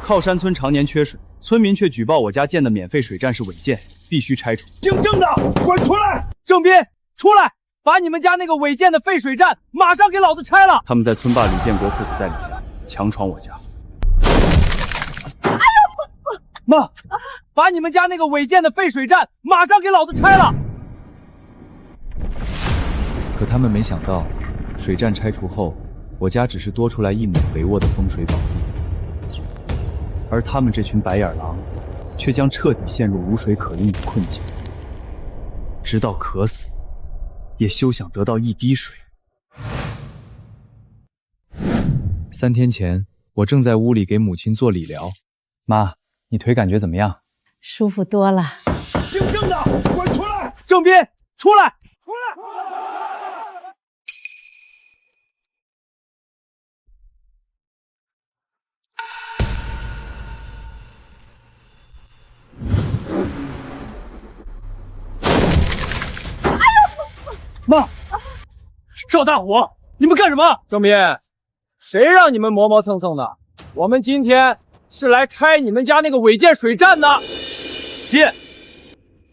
靠山村常年缺水，村民却举报我家建的免费水站是违建，必须拆除。姓郑的，滚出来！郑斌，出来！把你们家那个违建的废水站马上给老子拆了！他们在村霸李建国父子带领下强闯我家。哎呦！妈，把你们家那个违建的废水站马上给老子拆了！可他们没想到，水站拆除后，我家只是多出来一亩肥沃的风水宝地，而他们这群白眼狼，却将彻底陷入无水可用的困境，直到渴死，也休想得到一滴水。3天前，我正在屋里给母亲做理疗，妈，你腿感觉怎么样？舒服多了。姓郑的，滚出来！郑斌，出来！出来！妈，赵大虎，你们干什么？郑斌，谁让你们磨磨蹭蹭的？我们今天是来拆你们家那个违建水站的。鑫，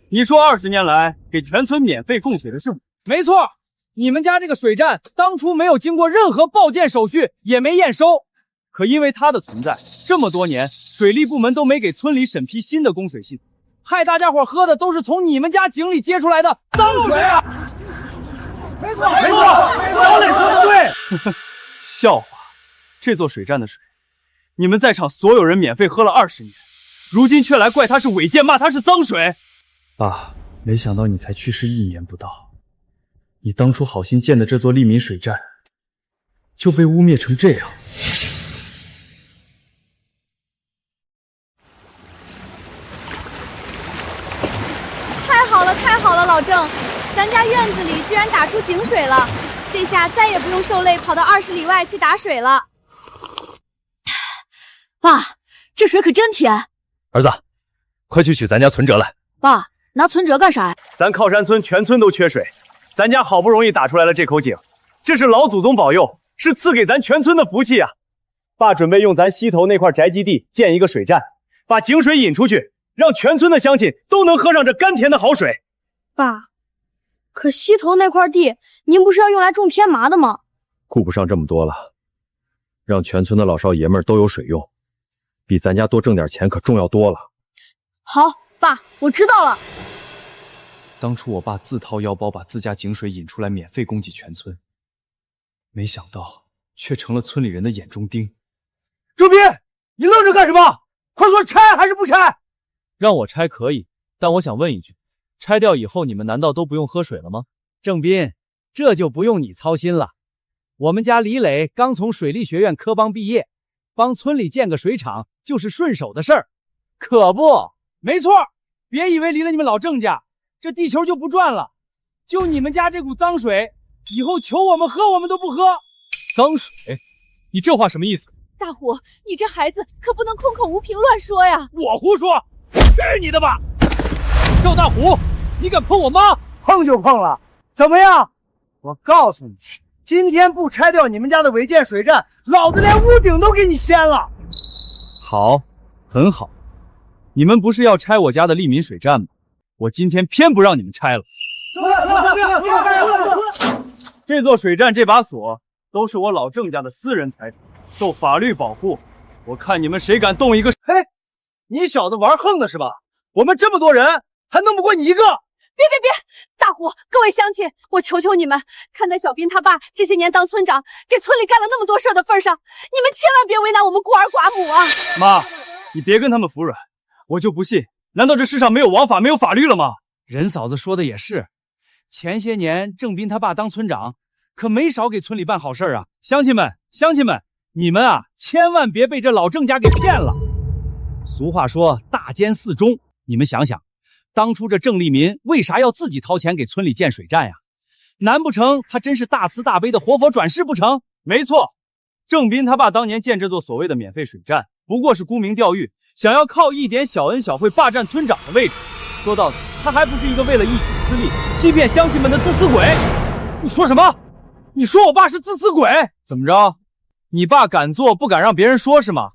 你说20年来给全村免费供水的是我？没错，你们家这个水站当初没有经过任何报建手续，也没验收。可因为它的存在，这么多年水利部门都没给村里审批新的供水系统，害大家伙喝的都是从你们家井里接出来的脏水啊！没错，老磊说的对。笑话，这座水站的水，你们在场所有人免费喝了20年，如今却来怪它是违建，骂它是脏水。爸，没想到你才去世1年不到，你当初好心建的这座利民水站，就被污蔑成这样。太好了，老郑，咱家院子里居然打出井水了，这下再也不用受累跑到20里外去打水了。爸，这水可真甜。儿子，快去取咱家存折来。爸，拿存折干啥？咱靠山村全村都缺水，咱家好不容易打出来了这口井，这是老祖宗保佑，是赐给咱全村的福气啊！爸准备用咱西头那块宅基地建一个水站，把井水引出去，让全村的乡亲都能喝上这甘甜的好水。爸，可西头那块地，您不是要用来种天麻的吗？顾不上这么多了，让全村的老少爷们都有水用，比咱家多挣点钱可重要多了。好，爸，我知道了。当初我爸自掏腰包把自家井水引出来，免费供给全村，没想到却成了村里人的眼中钉。郑斌，你愣着干什么？快说拆还是不拆？让我拆可以，但我想问一句，拆掉以后你们难道都不用喝水了吗？郑斌，这就不用你操心了。我们家李磊刚从水利学院科帮毕业，帮村里建个水厂就是顺手的事儿。可不，没错，别以为离了你们老郑家，这地球就不转了。就你们家这股脏水，以后求我们喝我们都不喝。脏水？你这话什么意思？大虎，你这孩子可不能空口无凭乱说呀！我胡说，去你的吧！赵大虎，你敢碰我妈？碰就碰了，怎么样？我告诉你，今天不拆掉你们家的违建水站，老子连屋顶都给你掀了。好，很好，你们不是要拆我家的利民水站吗？我今天偏不让你们拆了。这座水站这把锁都是我老郑家的私人财产，受法律保护。我看你们谁敢动一个。嘿，你小子玩横的是吧？我们这么多人还弄不过你一个。别！大虎，各位乡亲，我求求你们，看在小斌他爸这些年当村长，给村里干了那么多事的份上，你们千万别为难我们孤儿寡母啊！妈，你别跟他们服软，我就不信，难道这世上没有王法，没有法律了吗？任嫂子说的也是，前些年郑斌他爸当村长，可没少给村里办好事啊。乡亲们，你们啊，千万别被这老郑家给骗了。俗话说大奸四忠，你们想想，当初这郑利民为啥要自己掏钱给村里建水站呀？难不成他真是大慈大悲的活佛转世不成？没错，郑斌他爸当年建这座所谓的免费水站，不过是沽名钓誉，想要靠一点小恩小惠霸占村长的位置。说到底，他还不是一个为了一己私利，欺骗乡亲们的自私鬼。你说什么？你说我爸是自私鬼？怎么着？你爸敢做不敢让别人说是吗？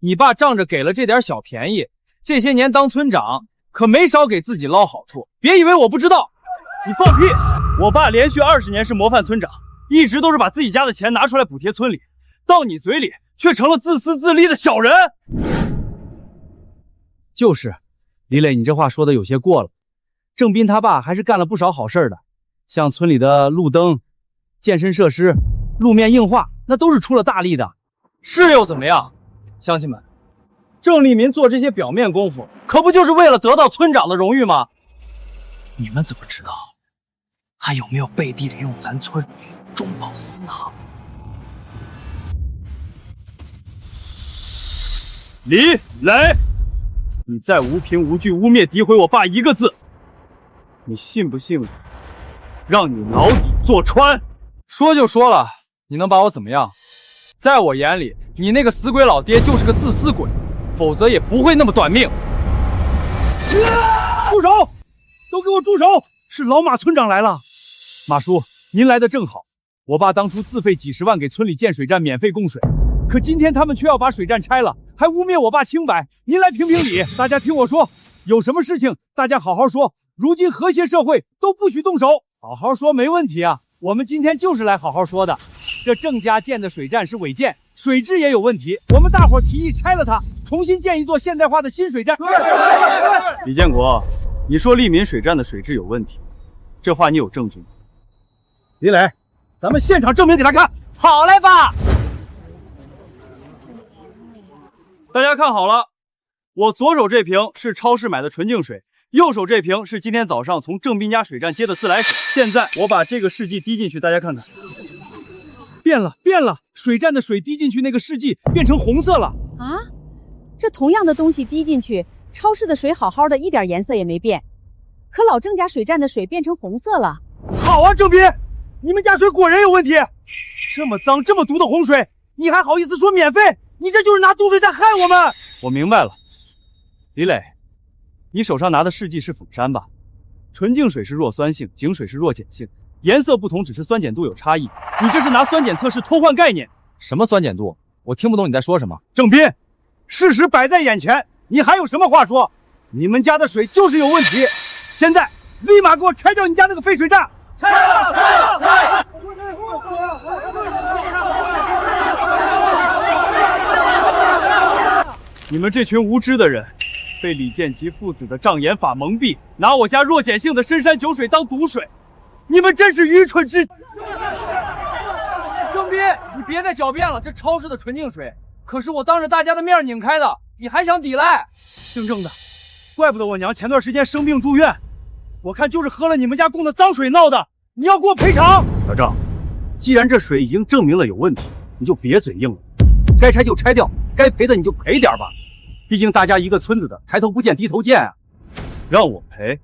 你爸仗着给了这点小便宜，这些年当村长可没少给自己捞好处。别以为我不知道。你放屁！我爸连续20年是模范村长，一直都是把自己家的钱拿出来补贴村里，到你嘴里却成了自私自利的小人。就是，李磊，你这话说的有些过了。郑斌他爸还是干了不少好事的，像村里的路灯、健身设施、路面硬化，那都是出了大力的。是又怎么样？乡亲们，郑立民做这些表面功夫，可不就是为了得到村长的荣誉吗？你们怎么知道他有没有背地里用咱村中饱私囊？李磊，你再无凭无据污蔑诋毁我爸一个字，你信不信我让你牢底坐穿？说就说了，你能把我怎么样？在我眼里，你那个死鬼老爹就是个自私鬼，否则也不会那么短命。住手！都给我住手！是老马村长来了。马叔，您来的正好。我爸当初自费几十万给村里建水站，免费供水，可今天他们却要把水站拆了，还污蔑我爸清白。您来评评理。大家听我说，有什么事情大家好好说。如今和谐社会，都不许动手。好好说没问题啊，我们今天就是来好好说的。这郑家建的水站是违建，水质也有问题，我们大伙提议拆了它，重新建一座现代化的新水站。李建国，你说利民水站的水质有问题，这话你有证据吗？李磊，咱们现场证明给他看。好嘞，爸。大家看好了，我左手这瓶是超市买的纯净水，右手这瓶是今天早上从郑斌家水站接的自来水。现在我把这个试剂滴进去，大家看看，变了，水站的水滴进去，那个试剂变成红色了。啊，这同样的东西滴进去，超市的水好好的，一点颜色也没变，可老郑家水站的水变成红色了。好啊，郑斌，你们家水果然有问题，这么脏这么毒的洪水，你还好意思说免费？你这就是拿毒水在害我们。我明白了，李磊，你手上拿的试剂是汾山吧？纯净水是弱酸性，井水是弱碱性，颜色不同，只是酸碱度有差异。你这是拿酸碱测试偷换概念。什么酸碱度？我听不懂你在说什么。郑斌，事实摆在眼前，你还有什么话说？你们家的水就是有问题，现在立马给我拆掉你家那个废水站！拆了！你们这群无知的人，被李建奇父子的障眼法蒙蔽，拿我家弱碱性的深山酒水当毒水，你们真是愚蠢至。郑斌，你别再狡辩了，这超市的纯净水可是我当着大家的面拧开的，你还想抵赖？姓郑的，怪不得我娘前段时间生病住院，我看就是喝了你们家供的脏水闹的，你要给我赔偿。小郑，既然这水已经证明了有问题，你就别嘴硬了，该拆就拆掉，该赔的你就赔点吧，毕竟大家一个村子的，抬头不见低头见啊。让我赔？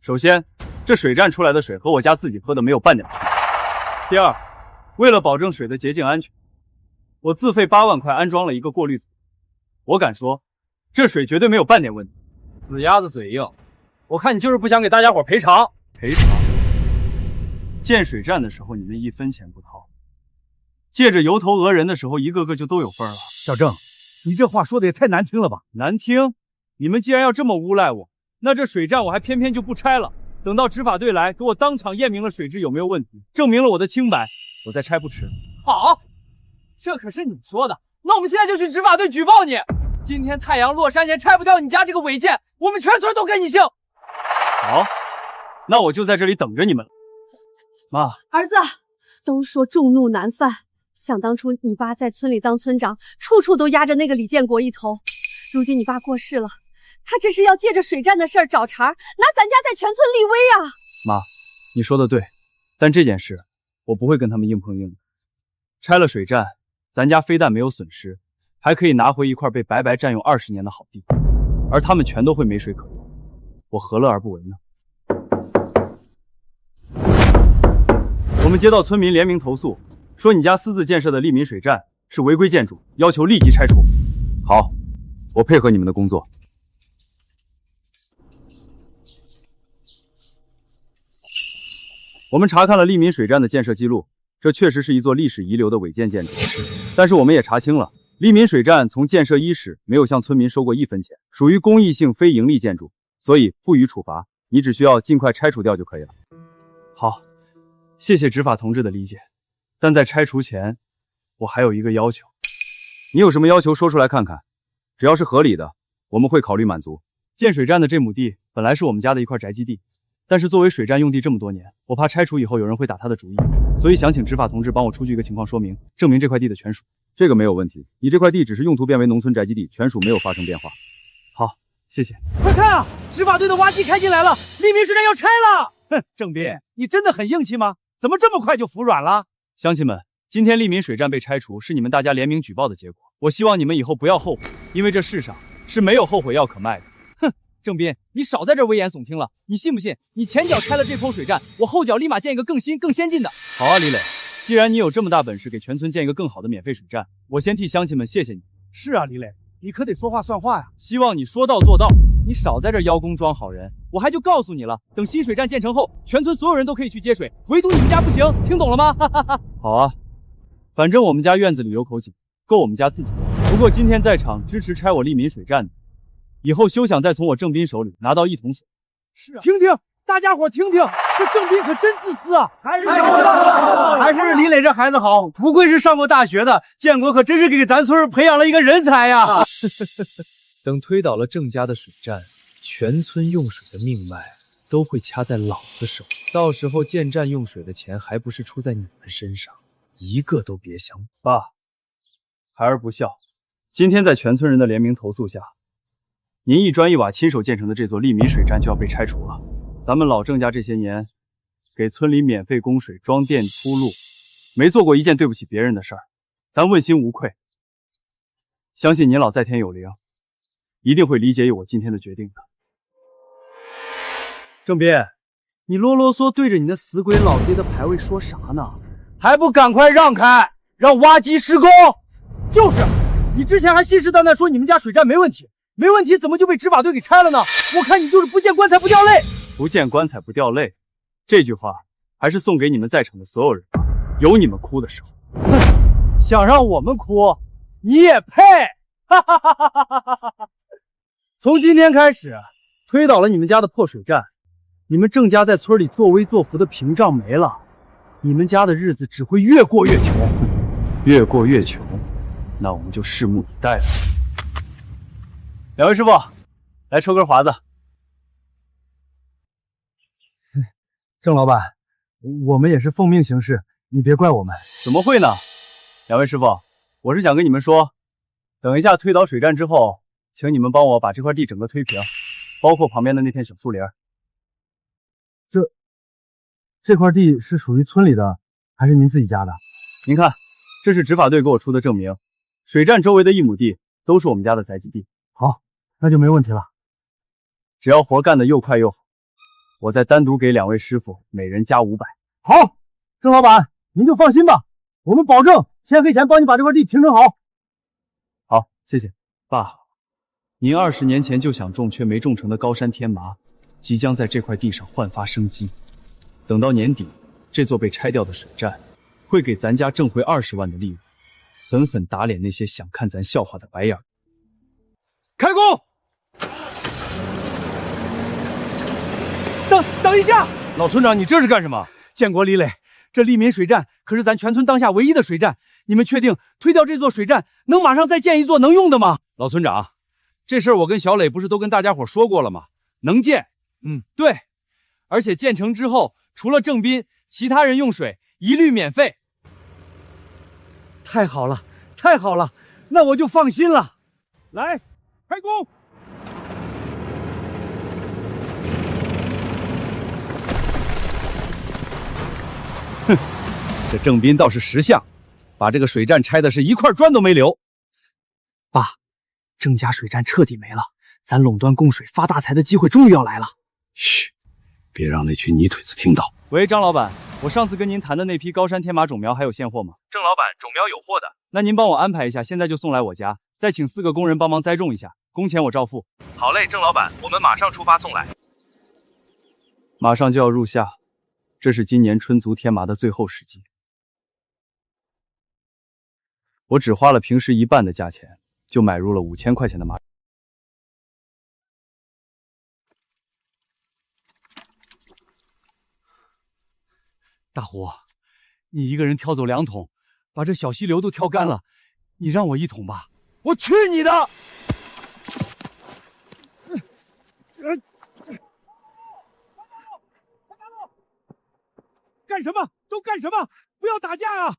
首先，这水站出来的水和我家自己喝的没有半点区别。第二，为了保证水的洁净安全，我自费8万块安装了一个过滤组。我敢说，这水绝对没有半点问题。死鸭子嘴硬，我看你就是不想给大家伙赔偿。赔偿？建水站的时候你们1分钱不掏，借着油头讹人的时候，一个个就都有份了。小郑，你这话说的也太难听了吧？难听？你们既然要这么诬赖我，那这水站我还偏偏就不拆了。等到执法队来，给我当场验明了水质有没有问题，证明了我的清白，我再拆不迟。好，这可是你说的，那我们现在就去执法队举报你。今天太阳落山前拆不掉你家这个违建，我们全村都给你姓。好，那我就在这里等着你们了。妈，儿子，都说众怒难犯，想当初你爸在村里当村长，处处都压着那个李建国一头。如今你爸过世了，他这是要借着水站的事儿找茬，拿咱家在全村立威啊！妈，你说的对，但这件事我不会跟他们硬碰硬的。拆了水站，咱家非但没有损失，还可以拿回一块被白白占用20年的好地，而他们全都会没水可用，我何乐而不为呢？我们接到村民联名投诉，说你家私自建设的利民水站是违规建筑，要求立即拆除。好，我配合你们的工作。我们查看了利民水站的建设记录，这确实是一座历史遗留的违建建筑，但是我们也查清了，利民水站从建设伊始没有向村民收过1分钱，属于公益性非盈利建筑，所以不予处罚，你只需要尽快拆除掉就可以了。好，谢谢执法同志的理解，但在拆除前，我还有一个要求。你有什么要求说出来看看，只要是合理的，我们会考虑满足。建水站的这亩地本来是我们家的一块宅基地，但是作为水站用地这么多年，我怕拆除以后有人会打他的主意，所以想请执法同志帮我出具一个情况说明，证明这块地的权属。这个没有问题，你这块地只是用途变为农村宅基地，权属没有发生变化。好，谢谢。快看啊，执法队的挖机开进来了，利民水站要拆了！哼，郑斌，你真的很硬气吗？怎么这么快就服软了？乡亲们，今天利民水站被拆除是你们大家联名举报的结果，我希望你们以后不要后悔，因为这世上是没有后悔药可卖的。哼，郑斌，你少在这危言耸听了，你信不信？你前脚拆了这口水站，我后脚立马建一个更新更先进的。好啊，李磊，既然你有这么大本事给全村建一个更好的免费水站，我先替乡亲们谢谢你。是啊，李磊，你可得说话算话呀。希望你说到做到，你少在这邀功装好人。我还就告诉你了，等新水站建成后，全村所有人都可以去接水，唯独你们家不行，听懂了吗？哈哈哈。好啊，反正我们家院子里流口井，够我们家自己用。不过今天在场支持拆我利民水站的，以后休想再从我郑斌手里拿到1桶水。是啊，听听，大家伙听听，这郑斌可真自私啊！还是李磊这孩子好，不愧是上过大学的，建国可真是给咱村培养了一个人才呀！等推倒了郑家的水站，全村用水的命脉都会掐在老子手，到时候建站用水的钱还不是出在你们身上，一个都别想。爸，孩儿不孝。今天在全村人的联名投诉下，您一砖一瓦亲手建成的这座利民水站就要被拆除了。咱们老郑家这些年给村里免费供水、装电、铺路，没做过一件对不起别人的事儿，咱问心无愧。相信您老在天有灵，一定会理解我今天的决定的。郑斌，你啰啰嗦对着你那死鬼老爹的牌位说啥呢？还不赶快让开，让挖机施工！就是，你之前还信誓旦旦说你们家水站没问题，没问题怎么就被执法队给拆了呢？我看你就是不见棺材不掉泪。不见棺材不掉泪，这句话还是送给你们在场的所有人吧，有你们哭的时候。哼，想让我们哭，你也配！哈哈哈哈哈哈！从今天开始，推倒了你们家的破水站，你们郑家在村里作威作福的屏障没了，你们家的日子只会越过越穷，越过越穷，那我们就拭目以待了。两位师傅，来抽根华子。郑老板，我们也是奉命行事，你别怪我们。怎么会呢？两位师傅，我是想跟你们说，等一下推倒水站之后，请你们帮我把这块地整个推平，包括旁边的那片小树林。这块地是属于村里的，还是您自己家的？您看，这是执法队给我出的证明，水站周围的1亩地都是我们家的宅基地。好，那就没问题了。只要活干得又快又好，我再单独给2位师傅每人加500。好，郑老板，您就放心吧，我们保证天黑前帮你把这块地平整好。好，谢谢。爸，您20年前就想种却没种成的高山天麻，即将在这块地上焕发生机。等到年底，这座被拆掉的水站会给咱家挣回20万的利润，狠狠打脸那些想看咱笑话的白眼。开工！等一下，老村长，你这是干什么？建国、李磊，这利民水站可是咱全村当下唯一的水站，你们确定推掉这座水站，能马上再建一座能用的吗？老村长，这事儿我跟小磊不是都跟大家伙说过了吗？能建，对，而且建成之后，除了郑斌，其他人用水一律免费。太好了，太好了，那我就放心了。来，开工！哼，这郑斌倒是识相，把这个水站拆的是一块砖都没留。爸，郑家水站彻底没了，咱垄断供水发大财的机会终于要来了。嘘，别让那群泥腿子听到。喂，张老板，我上次跟您谈的那批高山天麻种苗还有现货吗？郑老板，种苗有货的。那您帮我安排一下，现在就送来我家，再请4个工人帮忙栽种一下，工钱我照付。好嘞，郑老板，我们马上出发送来。马上就要入夏，这是今年春足天麻的最后时机。我只花了平时1半的价钱，就买入了5000块钱的马。大胡，你一个人挑走2桶，把这小溪流都挑干了，你让我1桶吧。我去你的！干什么？都干什么？不要打架啊！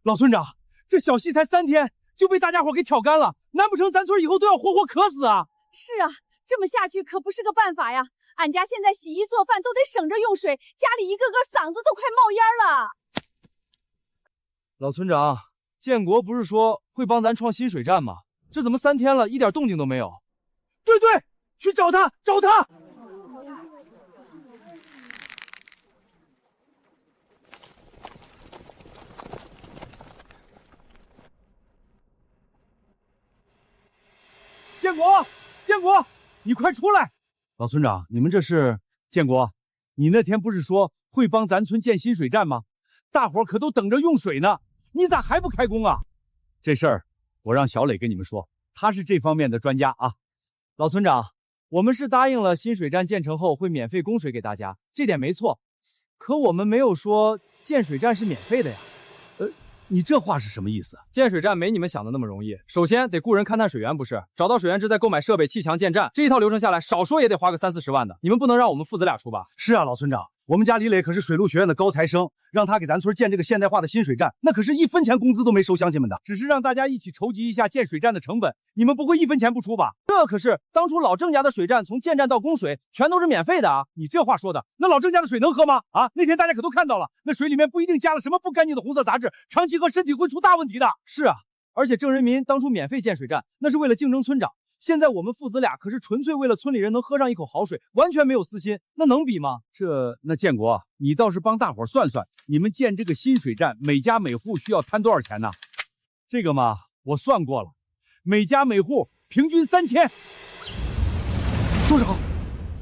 老村长，这小溪才3天就被大家伙给挑干了，难不成咱村以后都要活活渴死啊？是啊，这么下去可不是个办法呀。俺家现在洗衣做饭都得省着用水，家里一个个嗓子都快冒烟了。老村长，建国不是说会帮咱创新水站吗？这怎么3天了，一点动静都没有？对，去找他，找他！建国，你快出来！老村长，你们这是？建国，你那天不是说会帮咱村建新水站吗？大伙可都等着用水呢，你咋还不开工啊？这事儿我让小磊跟你们说，他是这方面的专家啊。老村长，我们是答应了新水站建成后会免费供水给大家，这点没错。可我们没有说建水站是免费的呀。你这话是什么意思？建水站没你们想的那么容易，首先得雇人勘探水源，不是？找到水源之再购买设备、砌墙建站，这一套流程下来，少说也得花个30-40万的。你们不能让我们父子俩出吧？是啊，老村长，我们家李磊可是水陆学院的高材生，让他给咱村建这个现代化的新水站，那可是1分钱工资都没收乡亲们的。只是让大家一起筹集一下建水站的成本，你们不会1分钱不出吧？这可是当初老郑家的水站从建站到供水全都是免费的啊！你这话说的，那老郑家的水能喝吗？啊，那天大家可都看到了，那水里面不一定加了什么不干净的红色杂质，长期喝身体会出大问题的。是啊，而且郑人民当初免费建水站，那是为了竞争村长。现在我们父子俩可是纯粹为了村里人能喝上一口好水，完全没有私心，那能比吗？那建国，你倒是帮大伙算算，你们建这个新水站，每家每户需要摊多少钱呢？这个嘛，我算过了，每家每户平均3000。多少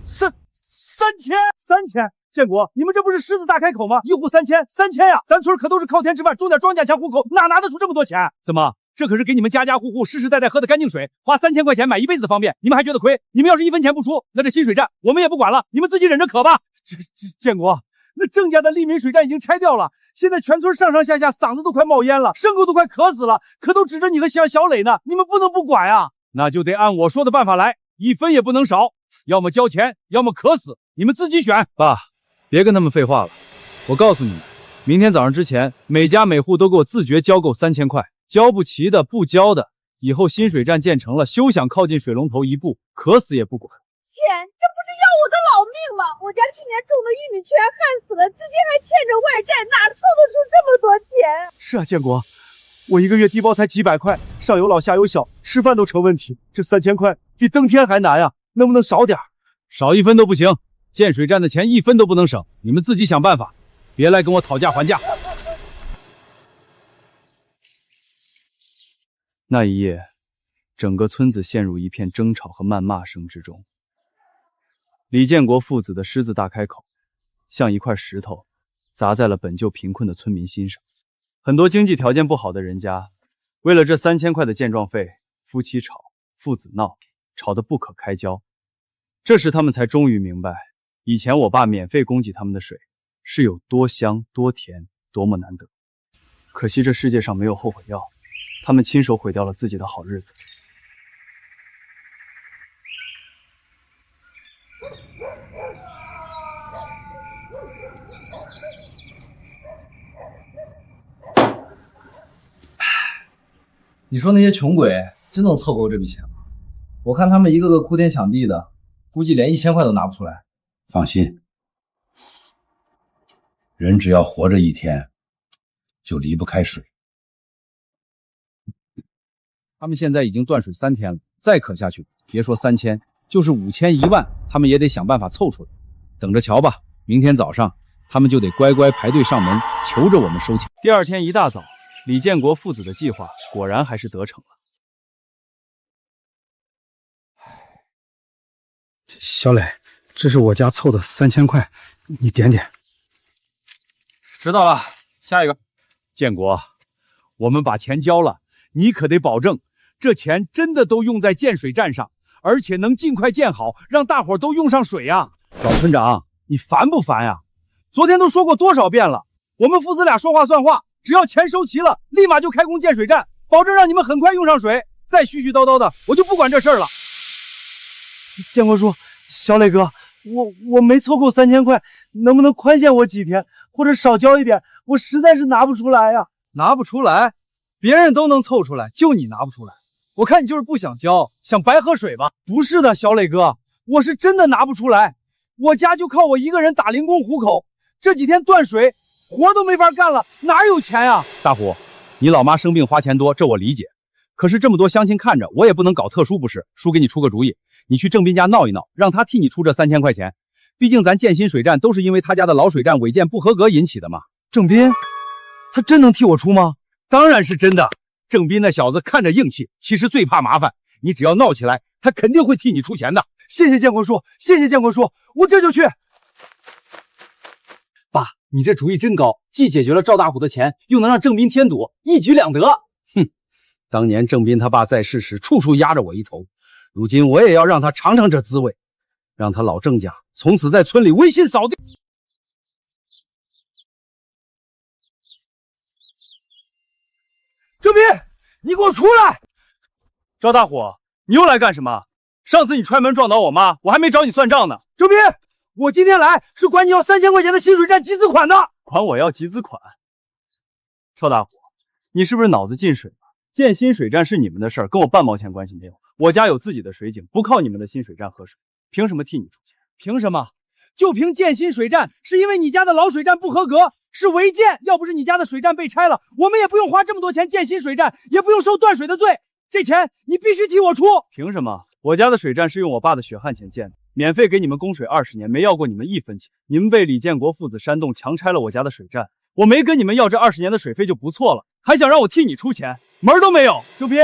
？3000！建国，你们这不是狮子大开口吗？一户3000呀！咱村可都是靠天吃饭，种点庄稼强糊口，哪拿得出这么多钱？怎么？这可是给你们家家户户世世代代喝的干净水，花3000块钱买一辈子的方便，你们还觉得亏？你们要是1分钱不出，那这新水站我们也不管了，你们自己忍着渴吧。建国，那郑家的利民水站已经拆掉了，现在全村上上下下嗓子都快冒烟了，牲口都快渴死了，可都指着你和小磊呢，你们不能不管呀。那就得按我说的办法来，1分也不能少，要么交钱，要么渴死，你们自己选。爸，别跟他们废话了，我告诉你们，明天早上之前，每家每户都给我自觉交够3000块。交不齐的、不交的，以后新水站建成了，休想靠近水龙头一步，渴死也不管。钱，这不是要我的老命吗？我家去年种的玉米全旱死了，至今还欠着外债，哪凑得出这么多钱？是啊，建国，我一个月低保才几百块，上有老下有小，吃饭都成问题。这3000块比登天还难呀，能不能少点？少1分都不行，建水站的钱1分都不能省，你们自己想办法，别来跟我讨价还价。那一夜，整个村子陷入一片争吵和谩骂声之中。李建国父子的狮子大开口，像一块石头砸在了本就贫困的村民心上。很多经济条件不好的人家，为了这3000块的建壮费，夫妻吵，父子闹，吵得不可开交。这时他们才终于明白，以前我爸免费供给他们的水是有多香、多甜、多么难得。可惜这世界上没有后悔药。他们亲手毁掉了自己的好日子。你说那些穷鬼真能凑够这笔钱吗？我看他们一个个哭天抢地的，估计连1000块都拿不出来。放心，人只要活着1天，就离不开水。他们现在已经断水3天了，再渴下去，别说3000，就是5000、1万，他们也得想办法凑出来。等着瞧吧，明天早上他们就得乖乖排队上门，求着我们收钱。第二天一大早，李建国父子的计划果然还是得逞了。小磊，这是我家凑的3000块，你点点。知道了，下一个。建国，我们把钱交了，你可得保证这钱真的都用在建水站上，而且能尽快建好，让大伙都用上水呀！老村长，你烦不烦呀？昨天都说过多少遍了，我们父子俩说话算话，只要钱收齐了，立马就开工建水站，保证让你们很快用上水。再絮絮叨叨的，我就不管这事儿了。建国叔，小磊哥，我没凑够3000块，能不能宽限我几天，或者少交一点？我实在是拿不出来呀。拿不出来？别人都能凑出来，就你拿不出来。我看你就是不想交，想白喝水吧？不是的，小磊哥，我是真的拿不出来。我家就靠我一个人打零工糊口，这几天断水，活都没法干了，哪有钱呀？大虎，你老妈生病花钱多，这我理解。可是这么多乡亲看着，我也不能搞特殊不是？叔给你出个主意，你去郑斌家闹一闹，让他替你出这3000块钱。毕竟咱建新水站都是因为他家的老水站违建不合格引起的嘛。郑斌，他真能替我出吗？当然是真的。郑斌那小子看着硬气，其实最怕麻烦。你只要闹起来，他肯定会替你出钱的。谢谢建国叔，谢谢建国叔，我这就去。爸，你这主意真高，既解决了赵大虎的钱，又能让郑斌添堵，一举两得。哼，当年郑斌他爸在世时，处处压着我一头，如今我也要让他尝尝这滋味，让他老郑家从此在村里威信扫地。郑斌，你给我出来！赵大虎，你又来干什么？上次你踹门撞倒我妈，我还没找你算账呢。郑斌，我今天来是管你要3000块钱的新水站集资款的。管我要集资款？赵大虎，你是不是脑子进水了？建新水站是你们的事儿，跟我半毛钱关系没有。我家有自己的水井，不靠你们的新水站喝水，凭什么替你出钱？凭什么？就凭建新水站，是因为你家的老水站不合格，是违建。要不是你家的水站被拆了，我们也不用花这么多钱建新水站，也不用受断水的罪。这钱你必须替我出。凭什么？我家的水站是用我爸的血汗钱建的，免费给你们供水20年，没要过你们1分钱。你们被李建国父子煽动，强拆了我家的水站，我没跟你们要这20年的水费就不错了，还想让我替你出钱，门都没有！郑斌，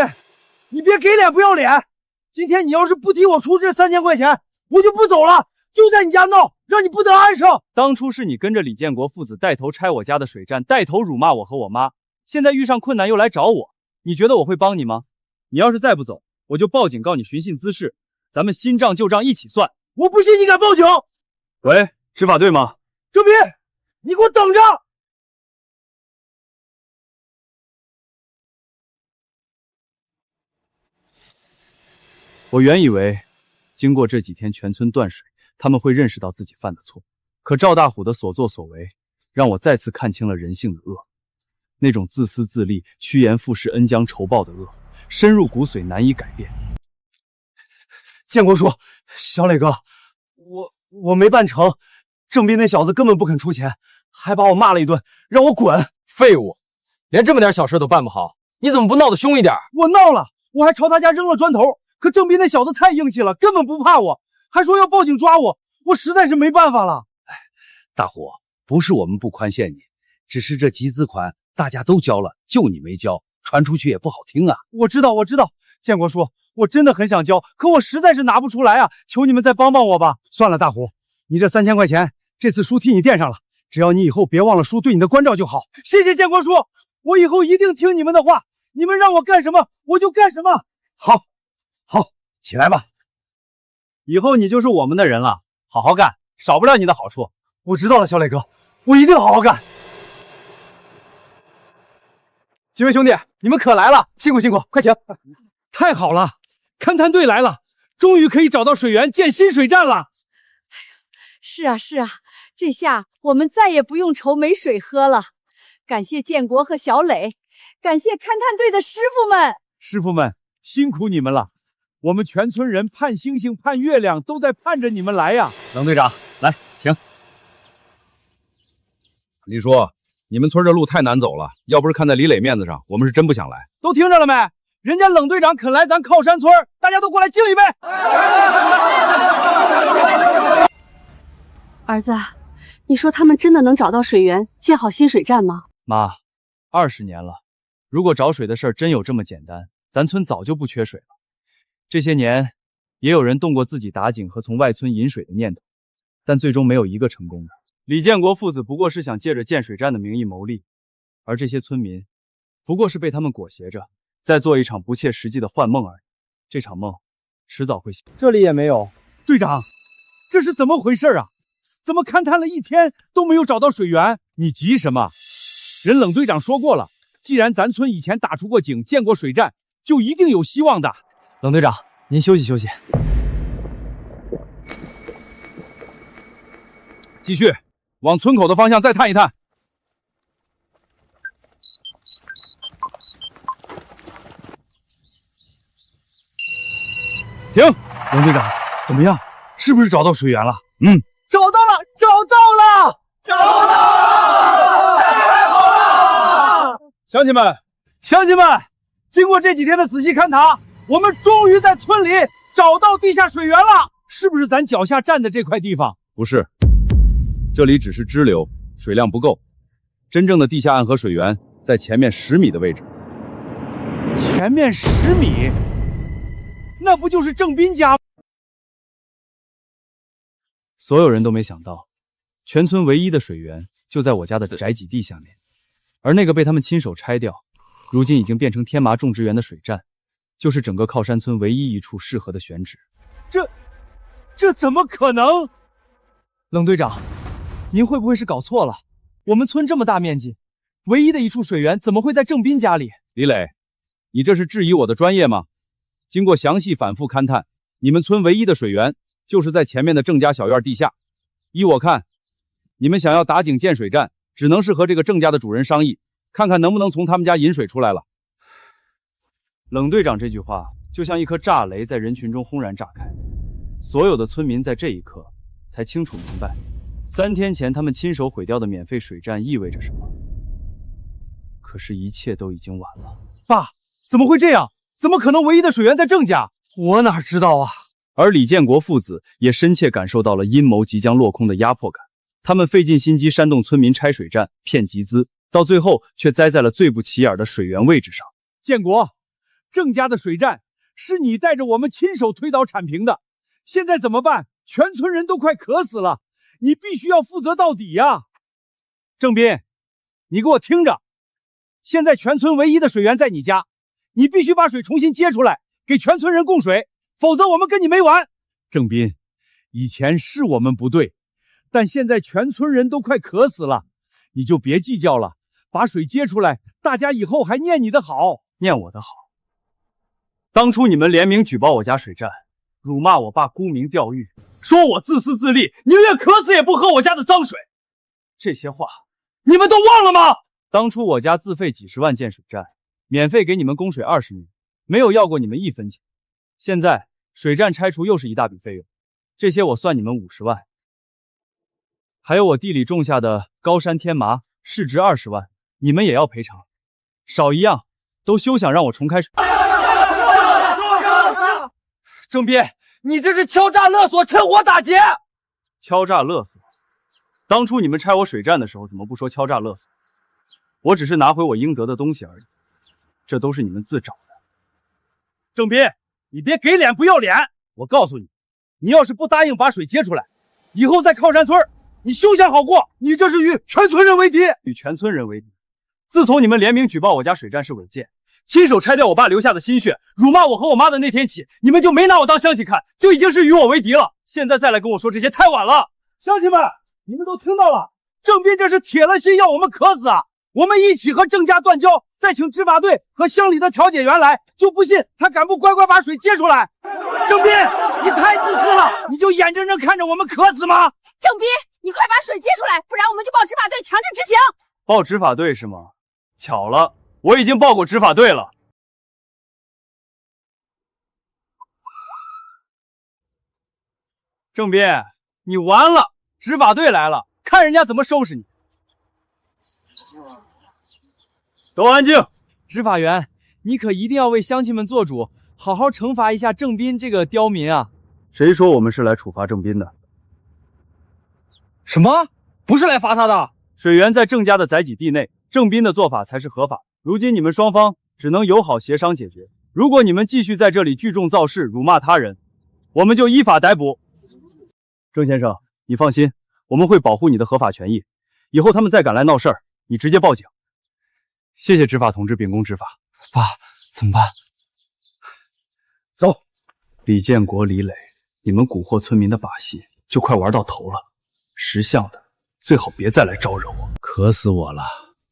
你别给脸不要脸！今天你要是不替我出这3000块钱，我就不走了，就在你家闹，让你不得安生。当初是你跟着李建国父子带头拆我家的水站，带头辱骂我和我妈，现在遇上困难又来找我，你觉得我会帮你吗？你要是再不走，我就报警告你寻衅滋事，咱们新账旧账一起算。我不信你敢报警！喂，执法队吗？郑斌，你给我等着！我原以为经过这几天全村断水，他们会认识到自己犯的错，可赵大虎的所作所为让我再次看清了人性的恶，那种自私自利、趋炎附势、恩将仇报的恶，深入骨髓，难以改变。建国叔，小磊哥，我没办成，郑斌那小子根本不肯出钱，还把我骂了一顿，让我滚。废物，连这么点小事都办不好，你怎么不闹得凶一点？我闹了，我还朝他家扔了砖头，可郑斌那小子太硬气了，根本不怕我，还说要报警抓我，我实在是没办法了。哎，大虎，不是我们不宽限你，只是这集资款大家都交了，就你没交，传出去也不好听啊。我知道，建国叔，我真的很想交，可我实在是拿不出来啊，求你们再帮帮我吧。算了，大虎，你这3000块钱，这次叔替你垫上了，只要你以后别忘了叔对你的关照就好。谢谢建国叔，我以后一定听你们的话，你们让我干什么我就干什么。好，起来吧，以后你就是我们的人了，好好干，少不了你的好处。我知道了，小磊哥，我一定好好干。几位兄弟，你们可来了，辛苦辛苦，快请。太好了，勘探队来了，终于可以找到水源建新水站了。是啊，这下我们再也不用愁没水喝了。感谢建国和小磊，感谢勘探队的师傅们。师傅们辛苦你们了，我们全村人盼星星盼月亮都在盼着你们来呀。冷队长，来，请。李叔，你们村这路太难走了，要不是看在李磊面子上，我们是真不想来。都听着了没？人家冷队长肯来咱靠山村，大家都过来敬一杯。儿子，你说他们真的能找到水源，建好新水站吗？妈，20年了，如果找水的事儿真有这么简单，咱村早就不缺水了。这些年，也有人动过自己打井和从外村引水的念头，但最终没有一个成功的。李建国父子不过是想借着建水站的名义牟利，而这些村民不过是被他们裹挟着，在做一场不切实际的幻梦而已。这场梦迟早会醒。这里也没有。队长，这是怎么回事啊？怎么勘探了一天都没有找到水源？你急什么？人冷队长说过了，既然咱村以前打出过井，见过水战，就一定有希望的。冷队长，您休息休息。继续往村口的方向再探一探。停！冷队长，怎么样？是不是找到水源了？找到了，找到了，找到了！太好了！乡亲们，乡亲们，经过这几天的仔细勘察，我们终于在村里找到地下水源了。是不是咱脚下站的这块地方？不是，这里只是支流，水量不够。真正的地下暗河水源在前面10米的位置。前面10米，那不就是郑斌家？所有人都没想到，全村唯一的水源就在我家的宅基地下面，而那个被他们亲手拆掉，如今已经变成天麻种植园的水站，就是整个靠山村唯一一处适合的选址。这怎么可能？冷队长，您会不会是搞错了？我们村这么大面积，唯一的一处水源怎么会在郑斌家里？李磊，你这是质疑我的专业吗？经过详细反复勘探，你们村唯一的水源就是在前面的郑家小院地下。依我看，你们想要打井建水站，只能是和这个郑家的主人商议，看看能不能从他们家引水出来了。冷队长这句话就像一颗炸雷在人群中轰然炸开，所有的村民在这一刻才清楚明白，3天前他们亲手毁掉的免费水站意味着什么。可是，一切都已经晚了。爸，怎么会这样？怎么可能唯一的水源在郑家？我哪知道啊！而李建国父子也深切感受到了阴谋即将落空的压迫感。他们费尽心机煽动村民拆水站、骗集资，到最后却栽在了最不起眼的水源位置上。建国，郑家的水站是你带着我们亲手推倒铲平的，现在怎么办？全村人都快渴死了，你必须要负责到底呀！郑斌，你给我听着，现在全村唯一的水源在你家，你必须把水重新接出来，给全村人供水，否则我们跟你没完。郑斌，以前是我们不对，但现在全村人都快渴死了，你就别计较了，把水接出来，大家以后还念你的好。念我的好。当初你们联名举报我家水站，辱骂我爸沽名钓誉，说我自私自利，宁愿渴死也不喝我家的脏水。这些话你们都忘了吗？当初我家自费几十万建水站，免费给你们供水20年，没有要过你们1分钱。现在水站拆除又是一大笔费用，这些我算你们50万。还有我地里种下的高山天麻，市值20万，你们也要赔偿。少一样都休想让我重开水。郑斌，你这是敲诈勒索，趁火打劫！敲诈勒索？当初你们拆我水站的时候，怎么不说敲诈勒索？我只是拿回我应得的东西而已，这都是你们自找的。郑斌，你别给脸不要脸！我告诉你，你要是不答应把水接出来，以后在靠山村，你休想好过！你这是与全村人为敌！与全村人为敌？自从你们联名举报我家水站是违建，亲手拆掉我爸留下的心血，辱骂我和我妈的那天起，你们就没拿我当乡亲看，就已经是与我为敌了。现在再来跟我说这些，太晚了。乡亲们，你们都听到了，郑斌这是铁了心要我们渴死啊！我们一起和郑家断交，再请执法队和乡里的调解员来，就不信他敢不乖乖把水接出来。郑斌，你太自私了，你就眼睁睁看着我们渴死吗？郑斌，你快把水接出来，不然我们就报执法队强制执行。报执法队是吗？巧了，我已经报过执法队了。郑斌，你完了，执法队来了，看人家怎么收拾你。都安静！执法员，你可一定要为乡亲们做主，好好惩罚一下郑斌这个刁民啊！谁说我们是来处罚郑斌的？什么？不是来罚他的？水源在郑家的宅基地内，郑斌的做法才是合法。如今你们双方只能友好协商解决。如果你们继续在这里聚众造势，辱骂他人，我们就依法逮捕。郑先生，你放心，我们会保护你的合法权益。以后他们再敢来闹事儿，你直接报警。谢谢执法同志秉公执法。爸，怎么办？走。李建国、李磊，你们蛊惑村民的把戏就快玩到头了。识相的最好别再来招惹我。可死我了！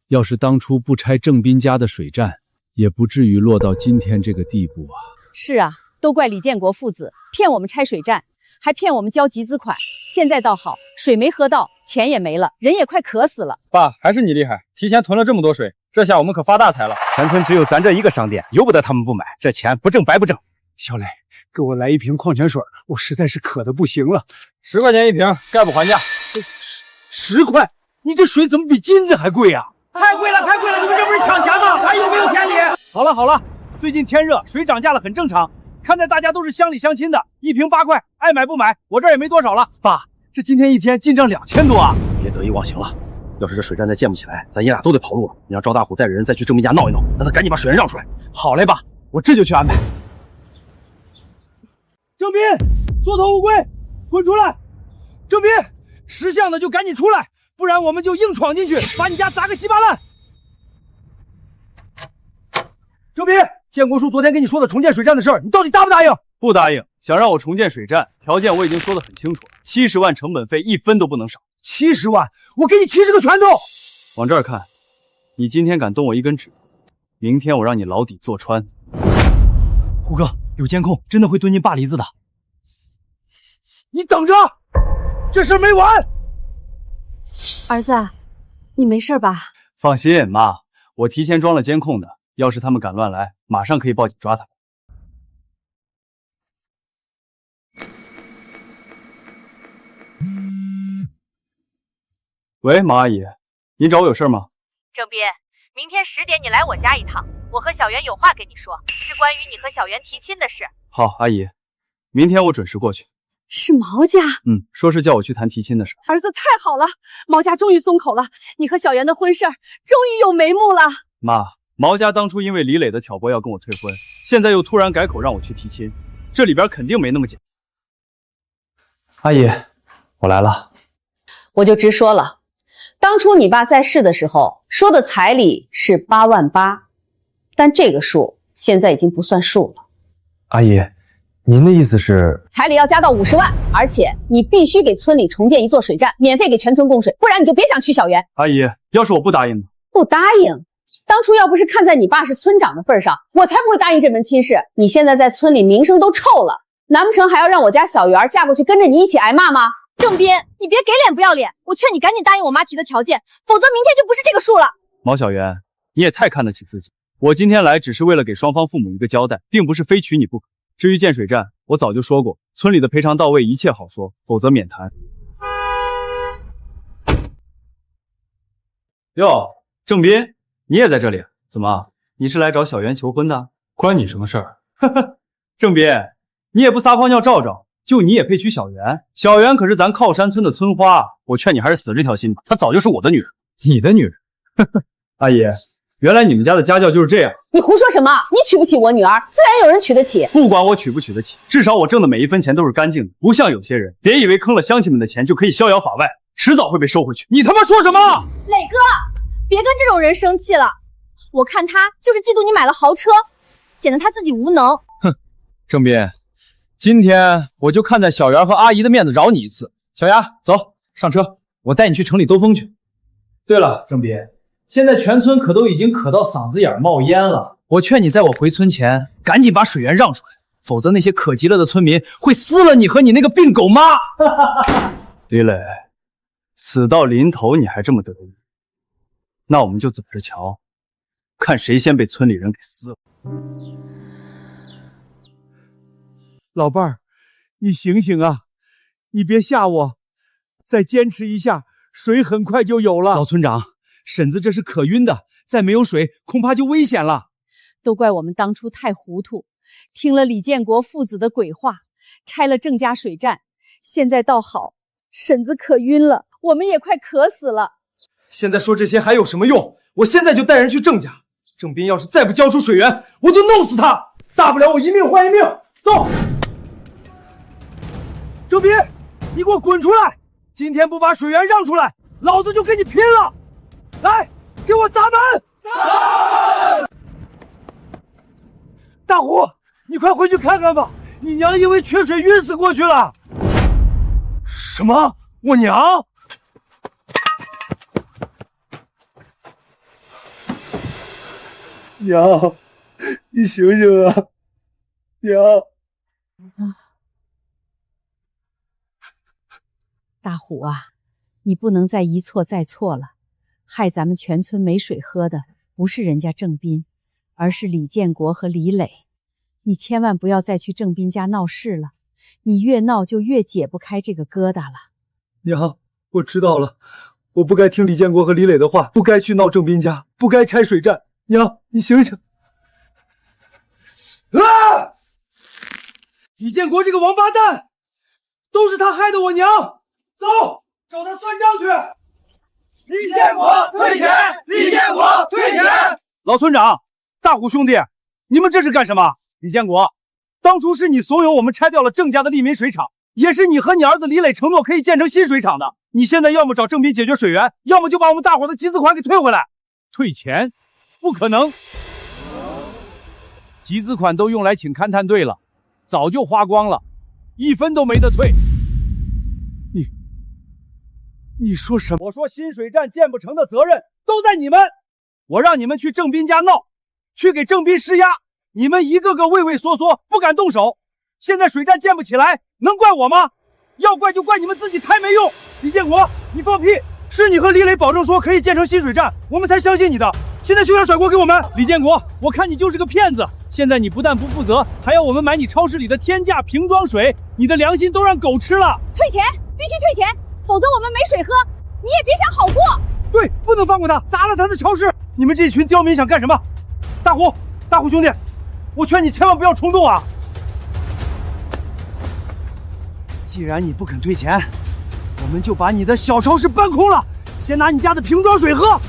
要是当初不拆郑斌家的水战，也不至于落到今天这个地步啊！是啊，都怪李建国父子骗我们拆水战，还骗我们交集资款。现在倒好，水没喝到，钱也没了，人也快渴死了。爸，还是你厉害，提前囤了这么多水，这下我们可发大财了。全村只有咱这一个商店，由不得他们不买，这钱不挣白不挣。小磊，给我来一瓶矿泉水，我实在是渴得不行了。10块钱一瓶，概不还价。10块？你这水怎么比金子还贵啊？太贵了，太贵了！你们这不是抢钱吗？还有没有天理？好了，最近天热，水涨价了很正常。看在大家都是乡里乡亲的，一瓶8块，爱买不买，我这儿也没多少了。爸，这今天一天进账2000多啊！别得意忘形了，要是这水站再建不起来，咱爷俩都得跑路了。你让赵大虎带着人再去郑斌家闹一闹，让他赶紧把水源让出来。好嘞，爸，我这就去安排。郑斌，缩头乌龟，滚出来！郑斌，识相的就赶紧出来，不然我们就硬闯进去，把你家砸个稀巴烂。郑斌，建国叔昨天跟你说的重建水站的事儿，你到底答不答应？不答应。想让我重建水站，条件我已经说得很清楚了，70万成本费1分都不能少。70万，我给你70个拳头。往这儿看，你今天敢动我一根指头，明天我让你牢底坐穿。虎哥，有监控，真的会蹲进坝梨子的。你等着，这事儿没完。儿子，你没事吧？放心，妈，我提前装了监控的，要是他们敢乱来，马上可以报警抓他们。喂，马阿姨，您找我有事吗？郑斌，明天10点你来我家一趟，我和小袁有话跟你说，是关于你和小袁提亲的事。好，阿姨，明天我准时过去。是毛家？说是叫我去谈提亲的事。儿子太好了，毛家终于松口了，你和小袁的婚事儿终于有眉目了。妈，毛家当初因为李磊的挑拨要跟我退婚，现在又突然改口让我去提亲，这里边肯定没那么简单。阿姨，我来了。我就直说了，当初你爸在世的时候说的彩礼是8万8，但这个数现在已经不算数了。阿姨，您的意思是彩礼要加到50万，而且你必须给村里重建一座水站，免费给全村供水，不然你就别想娶小袁。阿姨，要是我不答应呢？不答应？当初要不是看在你爸是村长的份上，我才不会答应这门亲事。你现在在村里名声都臭了，难不成还要让我家小袁嫁过去跟着你一起挨骂吗？郑斌，你别给脸不要脸，我劝你赶紧答应我妈提的条件，否则明天就不是这个数了。毛小袁，你也太看得起自己。我今天来只是为了给双方父母一个交代，并不是非娶你不可。至于建水站，我早就说过，村里的赔偿到位，一切好说，否则免谈。哟，郑斌，你也在这里？怎么，你是来找小袁求婚的？关你什么事儿？呵呵，郑斌，你也不撒泡尿照照，就你也配娶小袁？小袁可是咱靠山村的村花，我劝你还是死这条心吧，她早就是我的女人。你的女人？呵呵，阿姨，原来你们家的家教就是这样。你胡说什么？你娶不起我女儿，自然有人娶得起。不管我娶不娶得起，至少我挣的每一分钱都是干净的，不像有些人，别以为坑了乡亲们的钱就可以逍遥法外，迟早会被收回去。你他妈说什么？磊哥，别跟这种人生气了，我看他就是嫉妒你买了豪车，显得他自己无能。哼，郑斌，今天我就看在小袁和阿姨的面子饶你一次。小牙，走上车，我带你去城里兜风去。对了，郑斌，现在全村可都已经渴到嗓子眼冒烟了，我劝你在我回村前赶紧把水源让出来，否则那些渴急了的村民会撕了你和你那个病狗妈。李磊，死到临头你还这么得意，那我们就等着瞧，看谁先被村里人给撕了。老伴儿，你醒醒啊，你别吓我，再坚持一下，水很快就有了。老村长，婶子这是渴晕的，再没有水恐怕就危险了。都怪我们当初太糊涂，听了李建国父子的鬼话，拆了郑家水站。现在倒好，婶子渴晕了，我们也快渴死了。现在说这些还有什么用？我现在就带人去郑家，郑斌要是再不交出水源，我就弄死他，大不了我一命换一命。走，郑斌，你给我滚出来！今天不把水源让出来，老子就跟你拼了！来，给我砸门！大虎，你快回去看看吧，你娘因为缺水晕死过去了。什么？我娘？娘，你醒醒啊！娘。大虎啊，你不能再一错再错了。害咱们全村没水喝的不是人家郑斌，而是李建国和李磊。你千万不要再去郑斌家闹事了，你越闹就越解不开这个疙瘩了。娘，我知道了，我不该听李建国和李磊的话，不该去闹郑斌家，不该拆水站。娘，你醒醒！啊！李建国这个王八蛋，都是他害的我娘！走，找他算账去！李建国退钱！李建国退钱！老村长，大虎兄弟，你们这是干什么？李建国，当初是你怂恿我们拆掉了郑家的利民水厂，也是你和你儿子李磊承诺可以建成新水厂的。你现在要么找郑斌解决水源，要么就把我们大伙的集资款给退回来。退钱？不可能！集资款都用来请勘探队了，早就花光了，1分都没得退。你说什么？我说新水站建不成的责任都在你们，我让你们去郑斌家闹，去给郑斌施压，你们一个个畏畏缩缩，不敢动手。现在水站建不起来，能怪我吗？要怪就怪你们自己太没用。李建国，你放屁！是你和李磊保证说可以建成新水站，我们才相信你的。现在就想甩锅给我们？李建国，我看你就是个骗子。现在你不但不负责，还要我们买你超市里的天价瓶装水，你的良心都让狗吃了。退钱，必须退钱，否则我们没水喝，你也别想好过。对，不能放过他，砸了他的超市。你们这群刁民想干什么？大虎兄弟，我劝你千万不要冲动啊！既然你不肯退钱，我们就把你的小超市搬空了，先拿你家的瓶装水喝。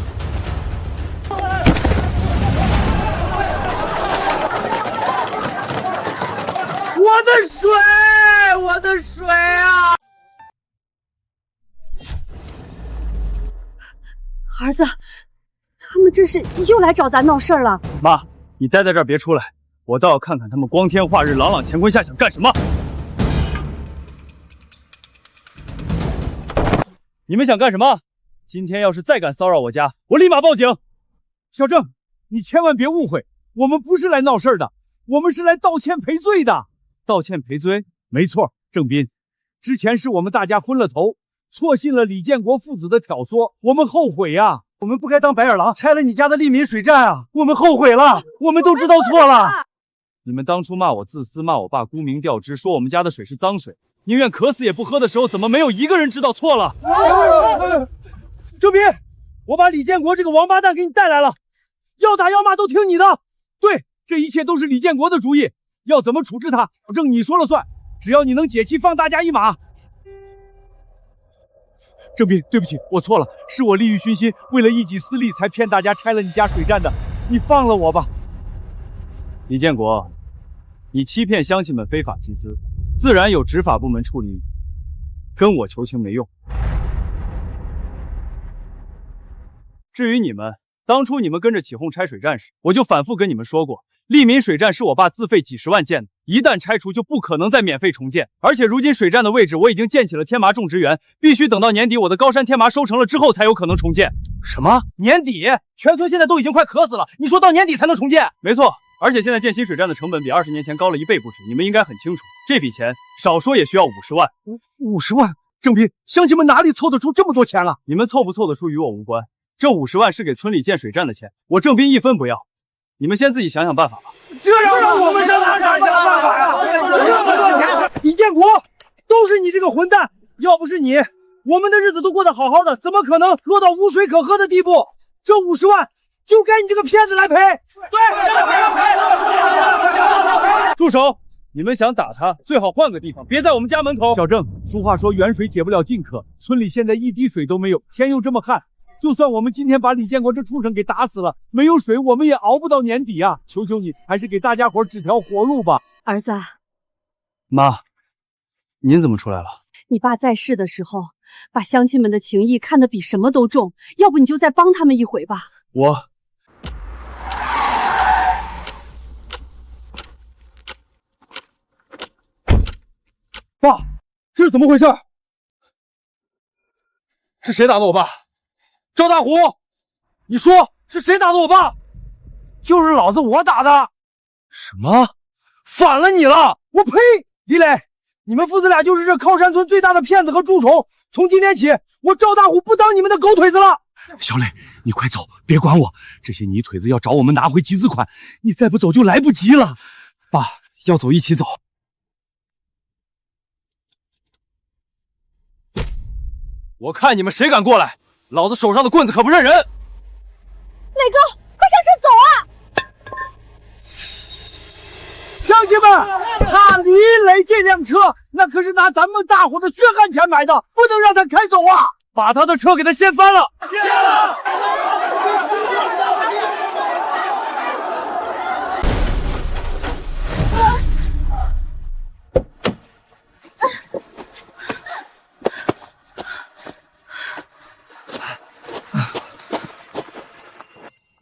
我的水，我的水啊！儿子，他们这是又来找咱闹事儿了。妈，你待在这儿别出来，我倒要看看他们光天化日、朗朗乾坤下想干什么。你们想干什么？今天要是再敢骚扰我家，我立马报警。小郑，你千万别误会，我们不是来闹事的，我们是来道歉赔罪的。道歉赔罪？没错，郑斌，之前是我们大家昏了头，错信了李建国父子的挑唆，我们后悔呀，我们不该当白眼狼，拆了你家的利民水站啊，我们后悔了，我们都知道错了。你们当初骂我自私，骂我爸沽名钓汁，说我们家的水是脏水，宁愿渴死也不喝的时候，怎么没有一个人知道错了？郑斌，我把李建国这个王八蛋给你带来了，要打要骂都听你的。对，这一切都是李建国的主意，要怎么处置他，保证你说了算，只要你能解气，放大家一马。郑斌，对不起，我错了，是我利欲熏心，为了一己私利才骗大家拆了你家水站的，你放了我吧。李建国，你欺骗乡亲们非法集资，自然有执法部门处理你，跟我求情没用。至于你们，当初你们跟着起哄拆水站时，我就反复跟你们说过，利民水站是我爸自费几十万建的，一旦拆除就不可能再免费重建。而且如今水站的位置我已经建起了天麻种植园，必须等到年底我的高山天麻收成了之后才有可能重建。什么？年底？全村现在都已经快渴死了，你说到年底才能重建？没错，而且现在建新水站的成本比20年前高了1倍不止，你们应该很清楚，这笔钱少说也需要50万。50万？郑斌，乡亲们哪里凑得出这么多钱了？你们凑不凑得出与我无关，这50万是给村里建水站的钱，我郑斌1分不要。你们先自己想想办法吧。这让我们上哪想办法呀？李建国，都是你这个混蛋！要不是你，我们的日子都过得好好的，怎么可能落到无水可喝的地步？这50万就该你这个骗子来赔！对，住手！你们想打他，最好换个地方，别在我们家门口。小郑，俗话说远水解不了近渴，村里现在一滴水都没有，天又这么旱。就算我们今天把李建国这畜生给打死了，没有水我们也熬不到年底啊！求求你，还是给大家伙指条活路吧。儿子，妈，您怎么出来了？你爸在世的时候，把乡亲们的情谊看得比什么都重，要不你就再帮他们一回吧。这是怎么回事？是谁打的我爸？赵大虎，你说是谁打的我爸？就是老子我打的。什么？反了你了！我呸！李磊，你们父子俩就是这靠山村最大的骗子和蛀虫。从今天起，我赵大虎不当你们的狗腿子了。小磊，你快走，别管我。这些泥腿子要找我们拿回集资款，你再不走就来不及了。爸，要走一起走。我看你们谁敢过来，老子手上的棍子可不认人。磊哥，快上车走啊！乡亲们，他李磊这辆车那可是拿咱们大伙的血汗钱买的，不能让他开走啊！把他的车给他掀翻了！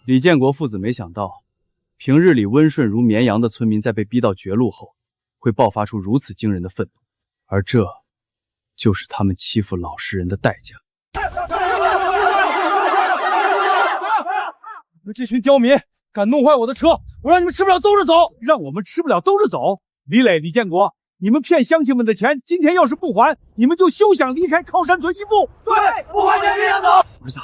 李建国父子没想到，平日里温顺如绵羊的村民，在被逼到绝路后，会爆发出如此惊人的愤怒，而这就是他们欺负老实人的代价。你们这群刁民敢弄坏我的车，我让你们吃不了兜着走！让我们吃不了兜着走？李磊、李建国，你们骗乡亲们的钱，今天要是不还，你们就休想离开靠山村一步！对，不还钱别想走！儿子，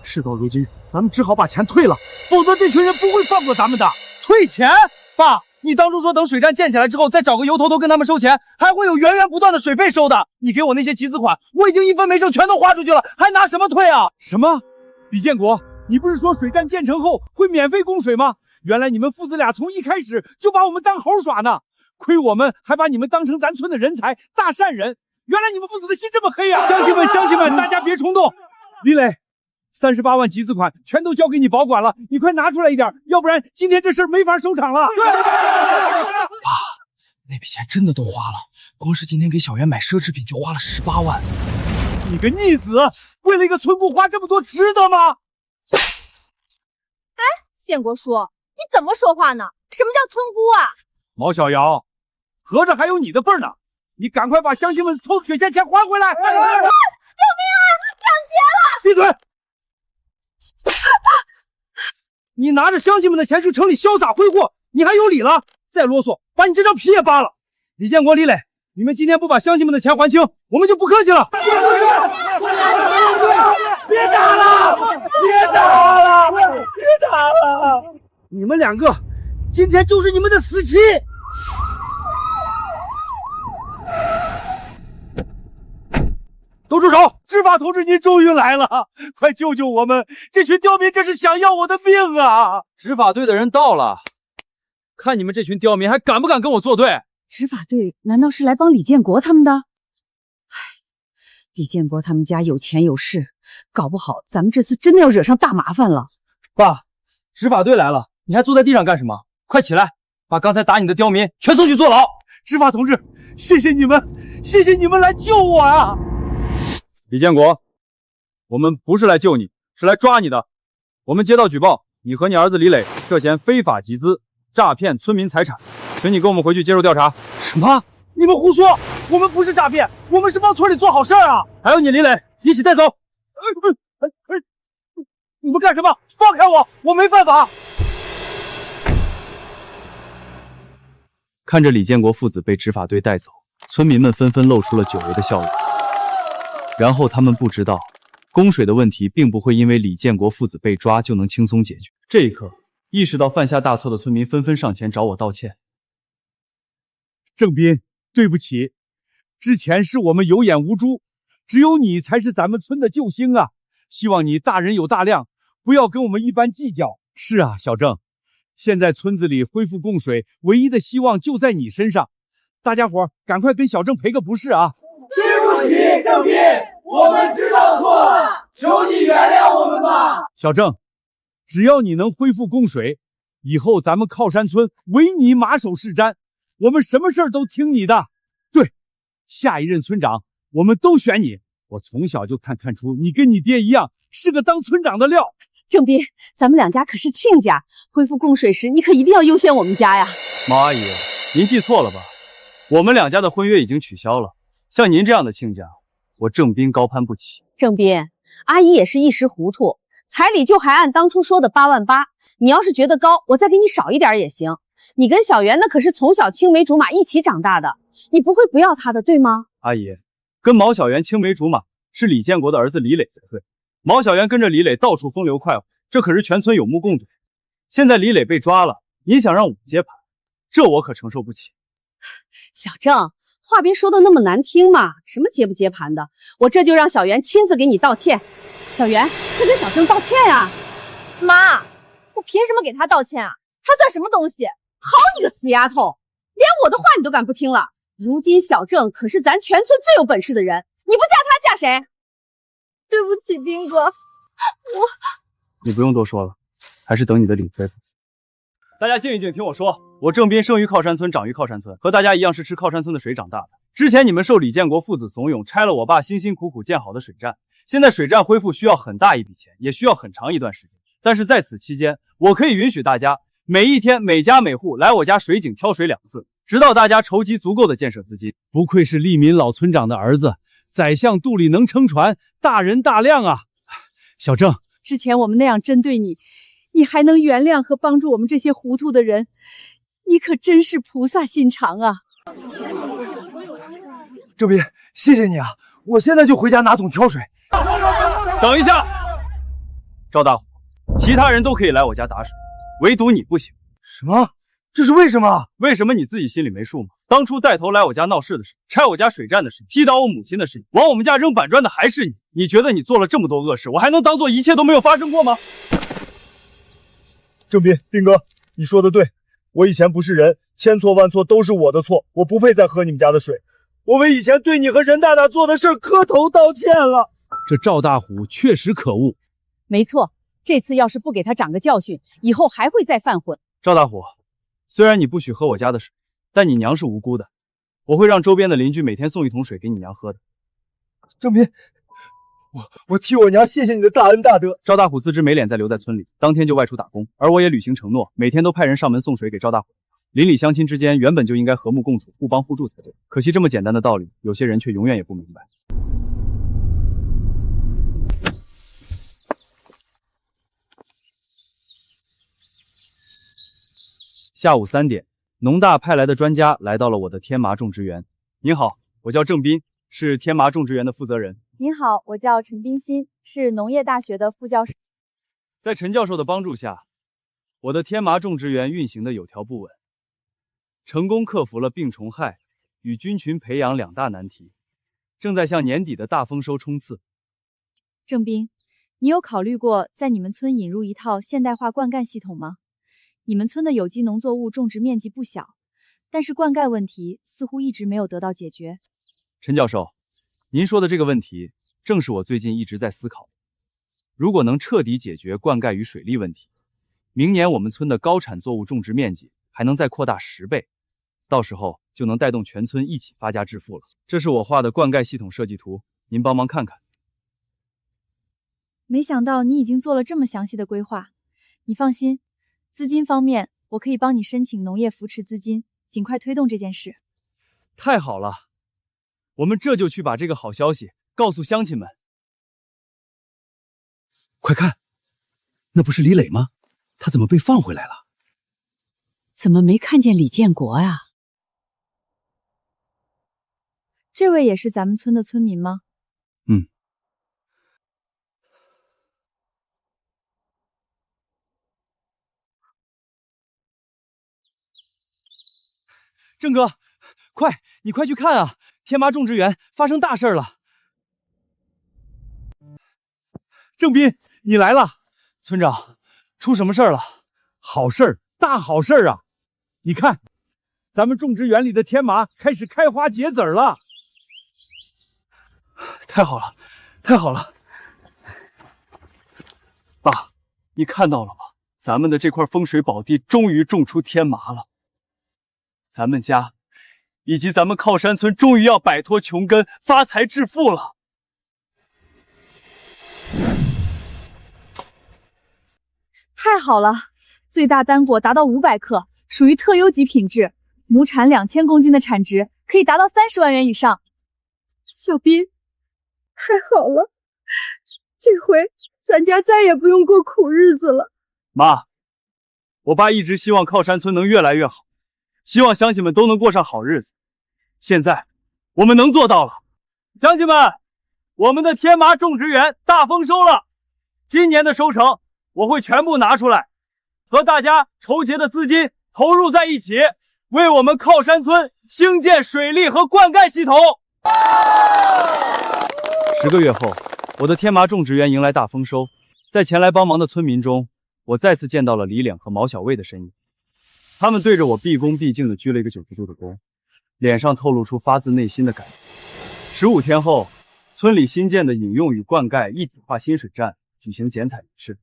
事到如今，咱们只好把钱退了，否则这群人不会放过咱们的。退钱？爸，你当初说等水站建起来之后，再找个由头跟他们收钱，还会有源源不断的水费收的。你给我那些集资款，我已经一分没剩，全都花出去了，还拿什么退啊？什么？李建国，你不是说水站建成后会免费供水吗？原来你们父子俩从一开始就把我们当猴耍呢，亏我们还把你们当成咱村的人才、大善人。原来你们父子的心这么黑啊！乡亲们，大家别冲动。李磊，38万集资款全都交给你保管了，你快拿出来一点，要不然今天这事儿没法收场了。对，爸，那笔钱真的都花了，光是今天给小袁买奢侈品就花了18万。你个逆子，为了一个村姑花这么多，值得吗？哎，建国叔，你怎么说话呢？什么叫村姑啊？毛小瑶，合着还有你的份呢！你赶快把乡亲们凑血钱还回来！救命啊！抢劫了！闭嘴！你拿着乡亲们的钱去城里潇洒挥霍，你还有理了？再啰嗦，把你这张皮也扒了！李建国、李磊，你们今天不把乡亲们的钱还清，我们就不客气了！别打了！别打了！别打了！你们两个，今天就是你们的死期！都住手！执法同志，您终于来了，快救救我们！这群刁民这是想要我的命啊！执法队的人到了，看你们这群刁民还敢不敢跟我作对？执法队难道是来帮李建国他们的？唉，李建国他们家有钱有势，搞不好咱们这次真的要惹上大麻烦了。爸，执法队来了，你还坐在地上干什么？快起来，把刚才打你的刁民全送去坐牢！执法同志，谢谢你们，谢谢你们来救我啊！李建国，我们不是来救你，是来抓你的。我们接到举报，你和你儿子李磊涉嫌非法集资、诈骗村民财产，请你跟我们回去接受调查。什么？你们胡说！我们不是诈骗，我们是帮村里做好事啊！还有你李磊，一起带走！你们干什么？放开我！我没犯法！看着李建国父子被执法队带走，村民们纷纷露出了久违的笑容。然后他们不知道，供水的问题并不会因为李建国父子被抓就能轻松解决。这一刻，意识到犯下大错的村民纷纷上前找我道歉。郑斌，对不起，之前是我们有眼无珠，只有你才是咱们村的救星啊！希望你大人有大量，不要跟我们一般计较。是啊，小郑，现在村子里恢复供水，唯一的希望就在你身上。大家伙赶快跟小郑赔个不是啊！对不起，郑斌，我们知道错了，求你原谅我们吧。小郑，只要你能恢复供水，以后咱们靠山村唯你马首是瞻，我们什么事儿都听你的。对，下一任村长我们都选你。我从小就看出你跟你爹一样，是个当村长的料。郑斌，咱们两家可是亲家，恢复供水时你可一定要优先我们家呀。毛阿姨，您记错了吧？我们两家的婚约已经取消了，像您这样的亲家，我郑斌高攀不起。郑斌，阿姨也是一时糊涂，彩礼就还按当初说的8万8，你要是觉得高，我再给你少一点也行。你跟小袁那可是从小青梅竹马一起长大的，你不会不要他的，对吗？阿姨，跟毛小媛青梅竹马是李建国的儿子李磊才对。毛小媛跟着李磊到处风流快活，这可是全村有目共睹。现在李磊被抓了，你想让我接盘，这我可承受不起。小郑，话别说的那么难听嘛，什么接不接盘的，我这就让小袁亲自给你道歉。小袁，快跟小郑道歉呀！妈，我凭什么给他道歉啊？他算什么东西？好你个死丫头，连我的话你都敢不听了！如今小郑可是咱全村最有本事的人，你不嫁他嫁谁？对不起，斌哥，你不用多说了，还是等你的领飞吧。大家静一静，听我说，我郑斌生于靠山村，长于靠山村，和大家一样是吃靠山村的水长大的。之前你们受李建国父子怂恿，拆了我爸辛辛苦苦建好的水站，现在水站恢复需要很大一笔钱，也需要很长一段时间。但是在此期间，我可以允许大家每一天每家每户来我家水井挑水2次，直到大家筹集足够的建设资金。不愧是利民老村长的儿子，宰相肚里能撑船，大人大量啊！小郑，之前我们那样针对你，你还能原谅和帮助我们这些糊涂的人，你可真是菩萨心肠啊！郑斌，谢谢你啊！我现在就回家拿桶挑水。等一下，赵大虎，其他人都可以来我家打水，唯独你不行。什么？这是为什么？为什么你自己心里没数吗？当初带头来我家闹事的事，拆我家水站的事，踢倒我母亲的事，往我们家扔板砖的还是你。你觉得你做了这么多恶事，我还能当做一切都没有发生过吗？郑斌，斌哥，你说的对，我以前不是人，千错万错都是我的错，我不配再喝你们家的水，我为以前对你和任大大做的事磕头道歉了。这赵大虎确实可恶。没错，这次要是不给他长个教训，以后还会再犯浑。赵大虎，虽然你不许喝我家的水，但你娘是无辜的，我会让周边的邻居每天送1桶水给你娘喝的。郑斌，我替我娘谢谢你的大恩大德。赵大虎自知没脸再留在村里，当天就外出打工，而我也履行承诺，每天都派人上门送水给赵大虎。邻里乡亲之间原本就应该和睦共处，互帮互助才对，可惜这么简单的道理，有些人却永远也不明白。下午3点，农大派来的专家来到了我的天麻种植园。您好，我叫郑斌，是天麻种植园的负责人。您好，我叫陈冰心，是农业大学的副教授。在陈教授的帮助下，我的天麻种植园运行的有条不紊，成功克服了病虫害与菌群培养2大难题，正在向年底的大丰收冲刺。郑斌，你有考虑过在你们村引入一套现代化灌溉系统吗？你们村的有机农作物种植面积不小，但是灌溉问题似乎一直没有得到解决。陈教授，您说的这个问题，正是我最近一直在思考的。如果能彻底解决灌溉与水利问题，明年我们村的高产作物种植面积还能再扩大10倍，到时候就能带动全村一起发家致富了。这是我画的灌溉系统设计图，您帮忙看看。没想到你已经做了这么详细的规划。你放心，资金方面我可以帮你申请农业扶持资金，尽快推动这件事。太好了，我们这就去把这个好消息告诉乡亲们。快看，那不是李磊吗？他怎么被放回来了？怎么没看见李建国啊？这位也是咱们村的村民吗？嗯。郑哥，快，你快去看啊！天麻种植园发生大事了。郑斌，你来了。村长，出什么事了？好事儿，大好事儿啊！你看，咱们种植园里的天麻开始开花结籽了。太好了，太好了！爸，你看到了吗？咱们的这块风水宝地终于种出天麻了。咱们家以及咱们靠山村终于要摆脱穷根，发财致富了。太好了，最大单果达到500克，属于特优级品质，亩产2000公斤的产值，可以达到30万元以上。小斌，太好了，这回咱家再也不用过苦日子了。妈，我爸一直希望靠山村能越来越好，希望乡亲们都能过上好日子。现在我们能做到了。乡亲们，我们的天麻种植园大丰收了，今年的收成我会全部拿出来，和大家筹集的资金投入在一起，为我们靠山村兴建水利和灌溉系统。10个月后，我的天麻种植园迎来大丰收。在前来帮忙的村民中，我再次见到了李岭和毛小卫的身影。他们对着我毕恭毕敬地鞠了一个90度的躬，脸上透露出发自内心的感激。15天后，村里新建的饮用与灌溉一体化新水站举行剪彩仪式。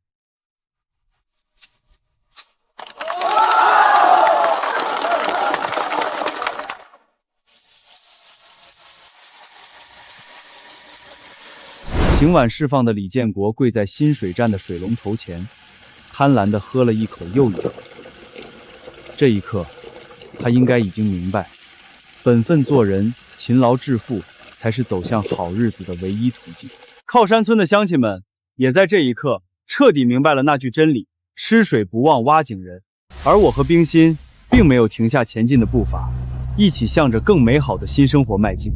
刑晚释放的李建国跪在新水站的水龙头前，贪婪地喝了一口又一口。这一刻，他应该已经明白，本分做人，勤劳致富，才是走向好日子的唯一途径。靠山村的乡亲们也在这一刻彻底明白了那句真理：吃水不忘挖井人。而我和冰心并没有停下前进的步伐，一起向着更美好的新生活迈进。